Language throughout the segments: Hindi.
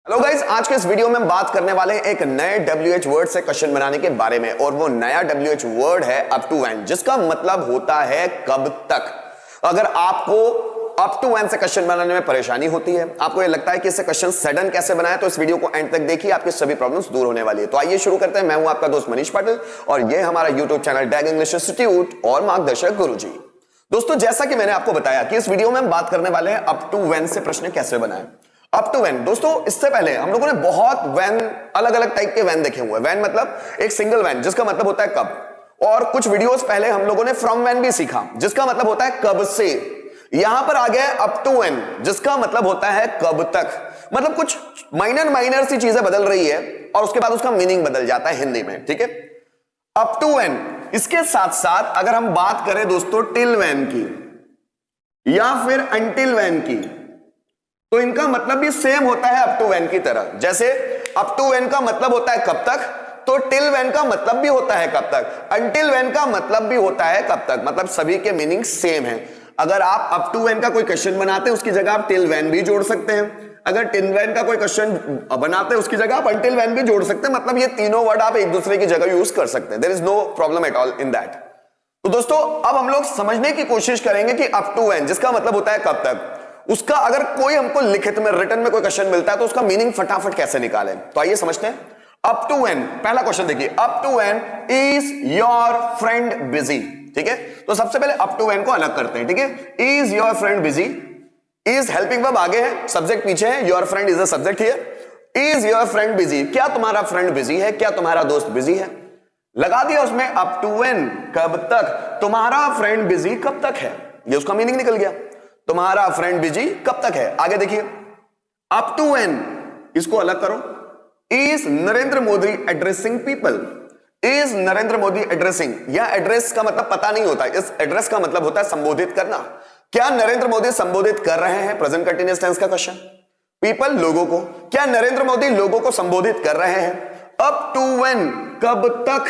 हेलो गाइस, आज के इस वीडियो में हम बात करने वाले हैं एक नए WH वर्ड से क्वेश्चन बनाने के बारे में। और वो नया WH वर्ड है अप टू व्हेन, जिसका मतलब होता है कब तक। अगर आपको अप टू व्हेन से क्वेश्चन बनाने में परेशानी होती है, आपको ये लगता है कि इससे क्वेश्चन सडन कैसे बनाए, तो इस वीडियो को एंड तक देखिए, आपकी सभी प्रॉब्लम्स दूर होने वाली है। तो आइए शुरू करते हैं। मैं हूं आपका दोस्त मनीष पाटिल और ये हमारा यूट्यूब चैनल डैग इंग्लिश इंस्टीट्यूट और मार्गदर्शक गुरुजी। दोस्तों, जैसा कि मैंने आपको बताया कि इस वीडियो में हम बात करने वाले हैं अप टू व्हेन से प्रश्न कैसे बनाएं। अप टू व्हेन, दोस्तों इससे पहले हम लोगों ने बहुत व्हेन, अलग अलग टाइप के व्हेन देखे हुए हैं। व्हेन मतलब एक सिंगल व्हेन जिसका मतलब होता है कब, और कुछ वीडियोस पहले हम लोगों ने फ्रॉम व्हेन भी सीखा जिसका मतलब होता है कब से। यहां पर आ गया अप टू व्हेन जिसका मतलब होता है कब तक। मतलब कुछ माइनर सी चीजें बदल रही है और उसके बाद उसका मीनिंग बदल जाता है हिंदी में, ठीक है। अप टू व्हेन, इसके साथ साथ अगर हम बात करें दोस्तों टिल व्हेन की या फिर अंटिल व्हेन की, तो इनका मतलब भी सेम होता है अप टू व्हेन की तरह। जैसे अप टू व्हेन का मतलब होता है कब तक, तो टिल व्हेन का मतलब भी होता है कब तक, अंटिल व्हेन का मतलब भी होता है कब तक। मतलब सभी के मीनिंग सेम है। अगर आप अप टू व्हेन का कोई क्वेश्चन बनाते हैं उसकी जगह आप टिल व्हेन भी जोड़ सकते हैं। अगर टिल व्हेन का कोई क्वेश्चन बनाते हैं उसकी जगह आप अंटिल व्हेन भी जोड़ सकते हैं। मतलब ये तीनों वर्ड आप एक दूसरे की जगह यूज कर सकते हैं। There is no problem at all in that. तो दोस्तों अब हम लोग समझने की कोशिश करेंगे कि अप टू व्हेन जिसका मतलब होता है कब तक, उसका अगर कोई हमको लिखित में, रिटन में कोई क्वेश्चन मिलता है तो उसका मीनिंग फटाफट कैसे निकालें। तो आइए समझते हैं। अप टू व्हेन, पहला क्वेश्चन देखिए, up to when is your friend busy, ठीक है। तो सबसे पहले अप टू व्हेन को अलग करते हैं, ठीक है। Is your friend busy, is helping verb आगे है, सब्जेक्ट पीछे है, your friend is the subject here. Is your friend busy, क्या तुम्हारा फ्रेंड बिजी है, क्या तुम्हारा दोस्त बिजी है। लगा दिया उसमें अप टू व्हेन, कब तक, तुम्हारा फ्रेंड बिजी कब तक है, ये उसका मीनिंग निकल गया। तुम्हारा फ्रेंड बिजी कब तक है। आगे देखिए, अप टू व्हेन, इसको अलग करो। Is Narendra Modi addressing people, is Narendra Modi addressing, यह एड्रेस का मतलब पता नहीं होता, इस एड्रेस का मतलब होता है संबोधित करना। क्या नरेंद्र मोदी संबोधित कर रहे हैं, प्रेजेंट कंटीन्यूअस टेंस का क्वेश्चन। पीपल, लोगों को, क्या नरेंद्र मोदी लोगों को संबोधित कर रहे हैं। अप टू व्हेन, कब तक,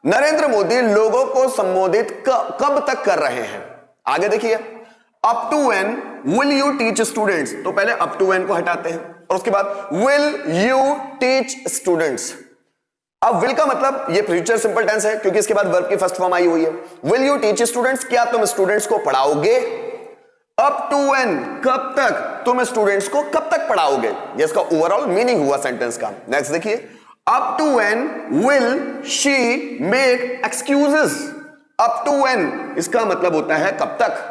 नरेंद्र मोदी लोगों को संबोधित कब तक कर रहे हैं। आगे देखिए, up to when will you teach students, तो पहले अप टू व्हेन को हटाते हैं और उसके बाद विल यू टीच स्टूडेंट्स। अब विल का मतलब ये फ्यूचर सिंपल टेंस है क्योंकि इसके बाद वर्ब की फर्स्ट फॉर्म आई हुई है। विल यू टीच स्टूडेंट्स, क्या तुम स्टूडेंट्स को पढ़ाओगे। अप टू व्हेन, कब तक, तुम स्टूडेंट्स को कब तक पढ़ाओगे, ये इसका ओवरऑल मीनिंग हुआ सेंटेंस का। नेक्स्ट देखिए, up to when will she make excuses. Up to when इसका मतलब होता है कब तक।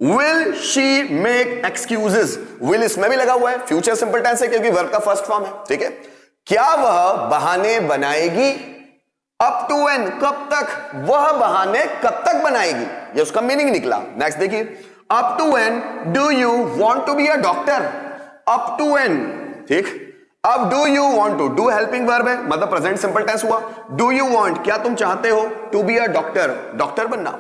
Will she make excuses? Will इसमें भी लगा हुआ है, फ्यूचर सिंपल टेंस है क्योंकि वर्ब का फर्स्ट फॉर्म है, ठीक है। क्या वह बहाने बनाएगी। अप टू व्हेन, कब तक, वह बहाने कब तक बनाएगी, ये उसका मीनिंग निकला। नेक्स्ट देखिए, up to when do you want to be a doctor. Up to when, ठीक। अब do you want to, do helping verb है मतलब प्रेजेंट सिंपल टेंस हुआ। डू यू वांट, क्या तुम चाहते हो, to be a doctor, doctor बनना,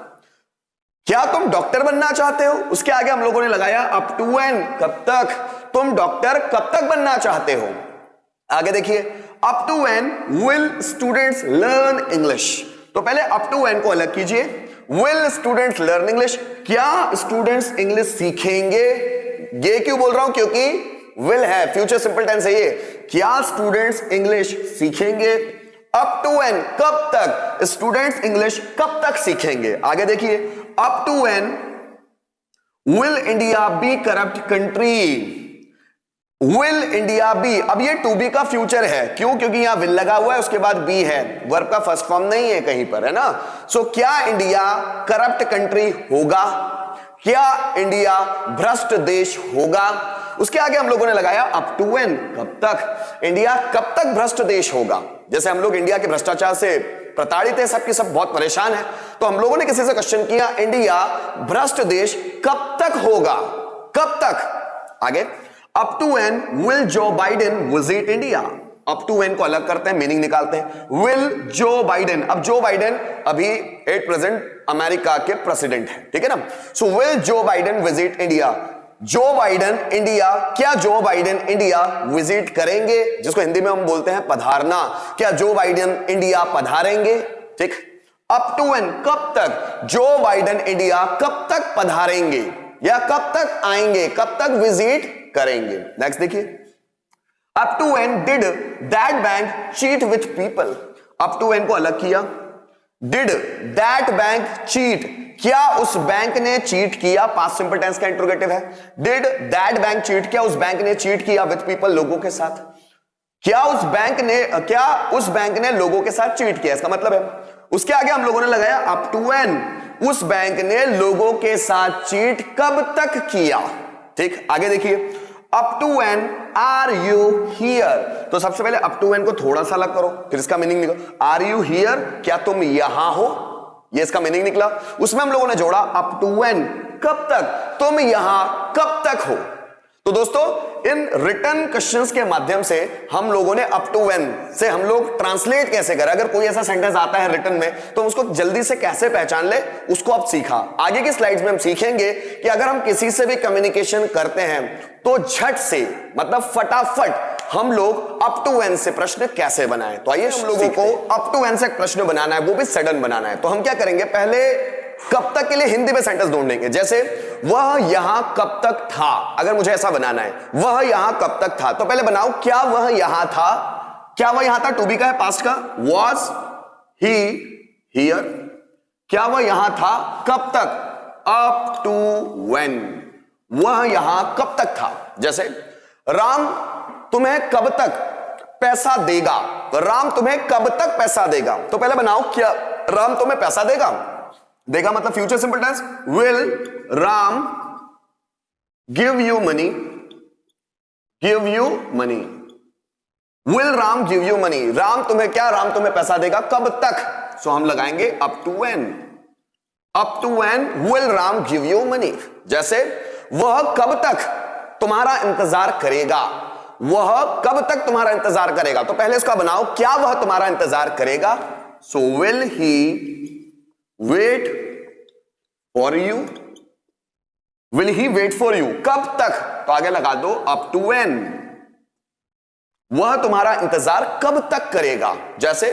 क्या तुम डॉक्टर बनना चाहते हो। उसके आगे हम लोगों ने लगाया अप टू व्हेन, कब तक, तुम डॉक्टर कब तक बनना चाहते हो। आगे देखिए, up to when will students learn English, तो पहले अप टू व्हेन को अलग कीजिए। विल स्टूडेंट्स लर्न इंग्लिश, क्या स्टूडेंट्स इंग्लिश सीखेंगे। ये क्यों बोल रहा हूं, क्योंकि विल है, फ्यूचर सिंपल टेंस है ये। क्या स्टूडेंट्स इंग्लिश सीखेंगे। अप टू व्हेन, कब तक, स्टूडेंट्स इंग्लिश कब तक सीखेंगे। आगे देखिए, up to when will India be corrupt country. Will India be, अब ये टू बी का फ्यूचर है, क्यों, क्योंकि यहां विल लगा हुआ है, उसके बाद बी है, वर्ब का फर्स्ट फॉर्म नहीं है कहीं पर, है ना। सो क्या इंडिया करप्ट कंट्री होगा, क्या इंडिया भ्रष्ट देश होगा। उसके आगे हम लोगों ने लगाया अप टू व्हेन, कब तक, इंडिया कब तक भ्रष्ट देश होगा। जैसे हम लोग इंडिया के भ्रष्टाचार से प्रताड़ित है, सबके सब बहुत परेशान है, तो हम लोगों ने किसी से क्वेश्चन किया, इंडिया भ्रष्ट देश कब तक होगा, कब तक। आगे, up to when will Joe Biden visit India. Up to when को अलग करते हैं, मीनिंग निकालते हैं। विल जो बाइडेन, अब जो बाइडेन अभी एट प्रेजेंट अमेरिका के प्रेसिडेंट है, ठीक है ना। So will Joe Biden visit India, Joe Biden India, क्या जो बाइडेन इंडिया विजिट करेंगे, जिसको हिंदी में हम बोलते हैं पधारना, क्या जो बाइडेन इंडिया पधारेंगे, ठीक। अप टू व्हेन, कब तक, जो बाइडेन इंडिया कब तक पधारेंगे या कब तक आएंगे, कब तक विजिट करेंगे। नेक्स्ट देखिए, up to when did that bank cheat with people, up to when को अलग किया, डिड दैट बैंक चीट, क्या उस बैंक ने चीट किया, पास्ट सिंपल टेंस का इंट्रोगेटिव है, डिड दैट बैंक चीट, क्या उस बैंक ने चीट किया विथ पीपल, लोगों के साथ, क्या उस बैंक ने लोगों के साथ चीट किया, इसका मतलब है उसके आगे हम लोगों ने लगाया अप टू व्हेन, उस बैंक ने लोगों के साथ चीट कब तक किया। ठीक, आगे देखिए, up to when are you here, तो सबसे पहले अप टू व्हेन को थोड़ा सा अलग करो, फिर इसका मीनिंग निकालो, आर यू हियर, क्या तुम यहां हो, ये इसका मीनिंग निकला। उसमें हम लोगों ने जोड़ा अप टू व्हेन, कब तक, तुम यहां कब तक हो। तो दोस्तों इन रिटन क्वेश्चंस के माध्यम से हम लोगों ने अप टू व्हेन से हम लोग ट्रांसलेट कैसे करें, अगर कोई ऐसा सेंटेंस आता है रिटन में तो उसको जल्दी से कैसे पहचान ले, उसको अब सीखा। आगे की स्लाइड्स में हम सीखेंगे कि अगर हम किसी से भी कम्युनिकेशन करते हैं तो झट से, मतलब फटाफट हम लोग अप टू व्हेन से प्रश्न कैसे बनाएं। तो आइए हम लोगों को अप टू व्हेन से प्रश्न बनाना है, वो भी सडन बनाना है। तो हम क्या करेंगे, पहले कब तक के लिए हिंदी में सेंटेंस ढूंढेंगे, जैसे वह यहां कब तक था, अगर मुझे ऐसा बनाना है वह यहां कब तक था, तो पहले बनाओ क्या वह यहां था, क्या वह यहां था, टू बी का है, पास्ट का, वॉज ही हियर, क्या वह यहां था कब तक, अप टू व्हेन, वह यहां कब तक था। जैसे राम तुम्हें कब तक पैसा देगा, राम तुम्हें कब तक पैसा देगा, तो पहले बनाओ क्या राम तुम्हें पैसा देगा, देगा मतलब future simple tense, will Ram give you money, give you money, will Ram give you money, Ram तुम्हें क्या, राम तुम्हें पैसा देगा कब तक, सो हम लगाएंगे up to when, up to when will Ram give you money. जैसे वह कब तक तुम्हारा इंतजार करेगा, वह कब तक तुम्हारा इंतजार करेगा, तो पहले इसका बनाओ क्या वह तुम्हारा इंतजार करेगा, so will he wait for you, will he wait for you, कब तक, तो आगे लगा दो अप टू व्हेन, वह तुम्हारा इंतजार कब तक करेगा। जैसे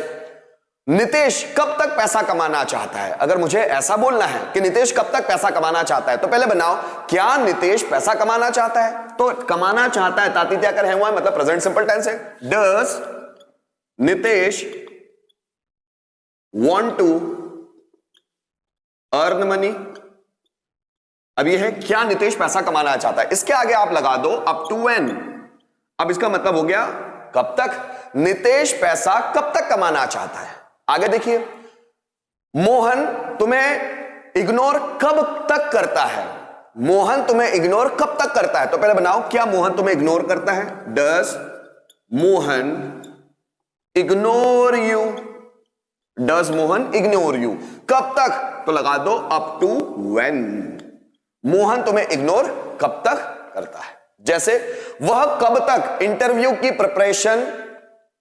नितेश कब तक पैसा कमाना चाहता है, अगर मुझे ऐसा बोलना है कि नितेश कब तक पैसा कमाना चाहता है, तो पहले बनाओ क्या नितेश पैसा कमाना चाहता है, तो कमाना चाहता है तातीत आकर है हुआ है, मतलब प्रेजेंट सिंपल टेंस है, does Nitesh want to earn money, अब यह है क्या नितेश पैसा कमाना चाहता है, इसके आगे आप लगा दो अप टू व्हेन, अब इसका मतलब हो गया कब तक, नितेश पैसा कब तक कमाना चाहता है। आगे देखिए, मोहन तुम्हें इग्नोर कब तक करता है, मोहन तुम्हें इग्नोर कब तक करता है, तो पहले बनाओ क्या मोहन तुम्हें इग्नोर करता है, does Mohan ignore you, does Mohan ignore you, कब तक, तो लगा दो अप टू व्हेन, मोहन तुम्हें इग्नोर कब तक करता है। जैसे वह कब तक इंटरव्यू की प्रिपरेशन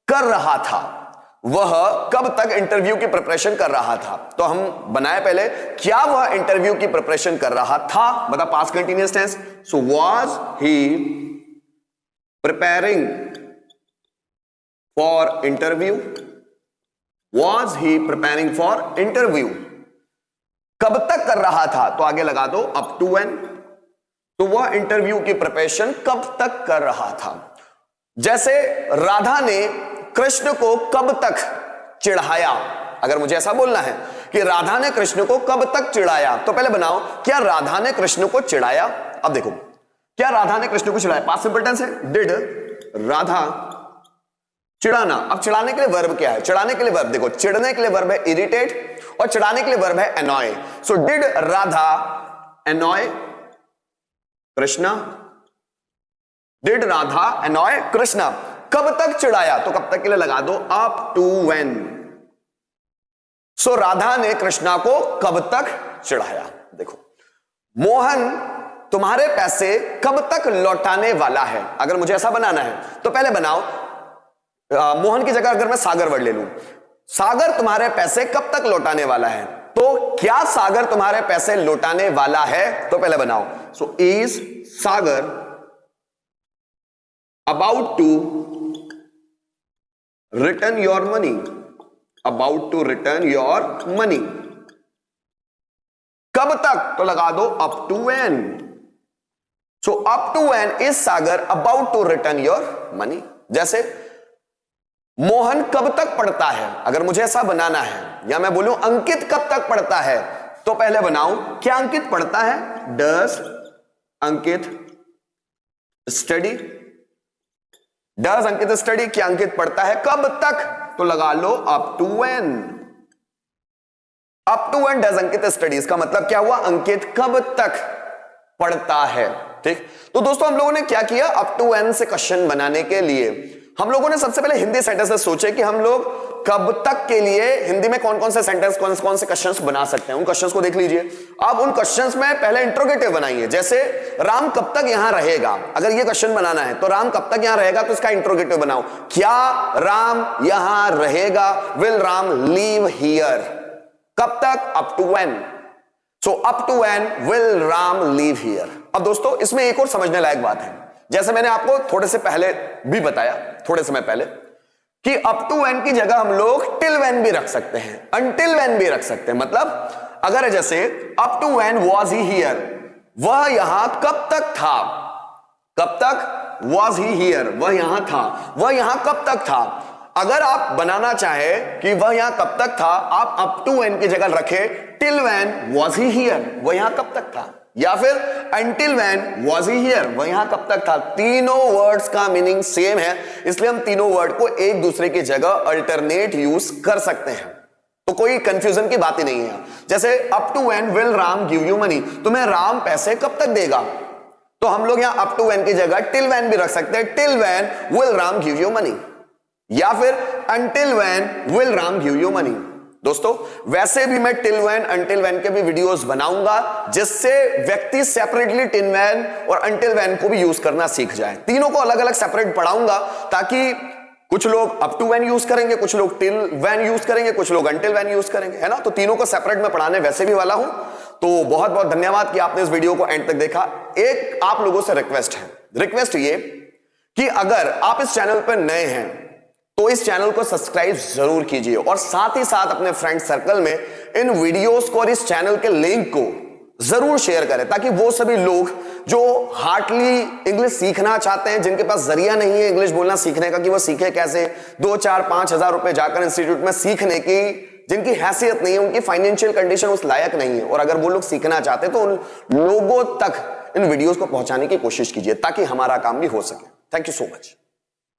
कर रहा था, वह कब तक इंटरव्यू की प्रिपरेशन कर रहा था, तो हम बनाए पहले क्या वह इंटरव्यू की प्रिपरेशन कर रहा था, मतलब past continuous tense, so was he preparing for interview, was he preparing for interview, कब तक कर रहा था, तो आगे लगा दो अप टू व्हेन, तो वह इंटरव्यू की प्रिपरेशन कब तक कर रहा था। जैसे राधा ने कृष्ण को कब तक चिढ़ाया, अगर मुझे ऐसा बोलना है कि राधा ने कृष्ण को कब तक चिढ़ाया, तो पहले बनाओ क्या राधा ने कृष्ण को चिढ़ाया। अब देखो क्या राधा ने कृष्ण को चिढ़ाया, पास्ट सिंपल टेंस है, डिड राधा चिढ़ाना। अब चिढ़ाने के लिए वर्ब क्या है, चिढ़ाने के लिए वर्ब देखो, चिढ़ने के लिए वर्ब है इरिटेट और चिढ़ाने के लिए वर्ब है annoy, so did Radha annoy Krishna, did Radha annoy Krishna, कब तक चिढ़ाया, तो कब तक के लिए लगा दो अप टू व्हेन, सो राधा ने कृष्णा को कब तक चिढ़ाया। देखो मोहन तुम्हारे पैसे कब तक लौटाने वाला है, अगर मुझे ऐसा बनाना है तो पहले बनाओ मोहन की जगह अगर मैं सागर वर्ड ले लूं, सागर तुम्हारे पैसे कब तक लौटाने वाला है, तो क्या सागर तुम्हारे पैसे लौटाने वाला है, तो पहले बनाओ so is Sagar about to return your money, about to return your money, कब तक, तो लगा दो up to when, so up to when is Sagar about to return your money. जैसे मोहन कब तक पढ़ता है, अगर मुझे ऐसा बनाना है, या मैं बोलूं अंकित कब तक पढ़ता है, तो पहले बनाऊं क्या अंकित पढ़ता है, does Ankit study, does Ankit study, क्या अंकित पढ़ता है कब तक, तो लगा लो up to when, up to when does Ankit study, इसका मतलब क्या हुआ, अंकित कब तक पढ़ता है। ठीक, तो दोस्तों हम लोगों ने क्या किया, अप टू व्हेन से क्वेश्चन बनाने के लिए हम लोगों ने सबसे पहले हिंदी सेंटेंसेस सोचे कि हम लोग कब तक के लिए हिंदी में कौन कौन से सेंटेंस, कौन से क्वेश्चंस बना सकते हैं। उन क्वेश्चंस को देख लीजिए। अब उन क्वेश्चंस में पहले इंट्रोगेटिव बनाइए, जैसे राम कब तक यहां रहेगा, अगर ये क्वेश्चन बनाना है तो राम कब तक यहां रहेगा, तो इसका इंट्रोगेटिव बनाओ, क्या राम यहां रहेगा, विल राम लीव हियर, कब तक, up to when, so up to when will Ram leave here. अब दोस्तों इसमें एक और समझने लायक बात है, जैसे मैंने आपको थोड़े से पहले भी बताया, थोड़े समय पहले, कि अप टू व्हेन की जगह हम लोग टिल व्हेन भी रख सकते हैं, अनटिल व्हेन भी रख सकते हैं। मतलब अगर जैसे up to when was he here, वह यहां कब तक था, कब तक, वाज ही हियर, वह यहां था, वह यहां कब तक था। अगर आप बनाना चाहे कि वह यहां कब तक था, आप अप टू व्हेन की जगह रखे till when was he here, वह यहां कब तक था, या फिर until when was he here, वह यहां कब तक था। तीनों वर्ड्स का मीनिंग सेम है, इसलिए हम तीनों वर्ड को एक दूसरे की जगह अल्टरनेट यूज कर सकते हैं, तो कोई कंफ्यूजन की बात ही नहीं है। जैसे up to when will Ram give you money, तुम्हें राम पैसे कब तक देगा, तो हम लोग यहां अप टू व्हेन की जगह टिल व्हेन भी रख सकते हैं, till when will Ram give you money, या फिर until when will Ram give you money. दोस्तों वैसे भी मैं टिल व्हेन, अनटिल व्हेन के भी वीडियोस बनाऊंगा, जिससे व्यक्ति सेपरेटली टिल व्हेन और अनटिल व्हेन को भी यूज करना सीख जाए। तीनों को अलग अलग सेपरेट पढ़ाऊंगा, ताकि कुछ लोग अप टू व्हेन यूज करेंगे, कुछ लोग टिल व्हेन यूज करेंगे, कुछ लोग अनटिल व्हेन यूज करेंगे, है ना। तो तीनों को सेपरेट में पढ़ाने वैसे भी वाला हूं। तो बहुत बहुत धन्यवाद कि आपने इस वीडियो को एंड तक देखा। एक आप लोगों से रिक्वेस्ट है, रिक्वेस्ट ये कि अगर आप इस चैनल पर नए हैं तो इस चैनल को सब्सक्राइब जरूर कीजिए, और साथ ही साथ अपने फ्रेंड सर्कल में इन वीडियोस को और इस चैनल के लिंक को जरूर शेयर करें, ताकि वो सभी लोग जो हार्डली इंग्लिश सीखना चाहते हैं, जिनके पास जरिया नहीं है इंग्लिश बोलना सीखने का, कि वो सीखे कैसे, 2, 4, 5 हजार रुपए जाकर इंस्टीट्यूट में सीखने की जिनकी हैसियत नहीं है, उनकी फाइनेंशियल कंडीशन उस लायक नहीं है, और अगर वो लोग सीखना चाहते हैं तो उन लोगों तक इन वीडियोस को पहुंचाने की कोशिश कीजिए, ताकि हमारा काम भी हो सके। Thank you so much.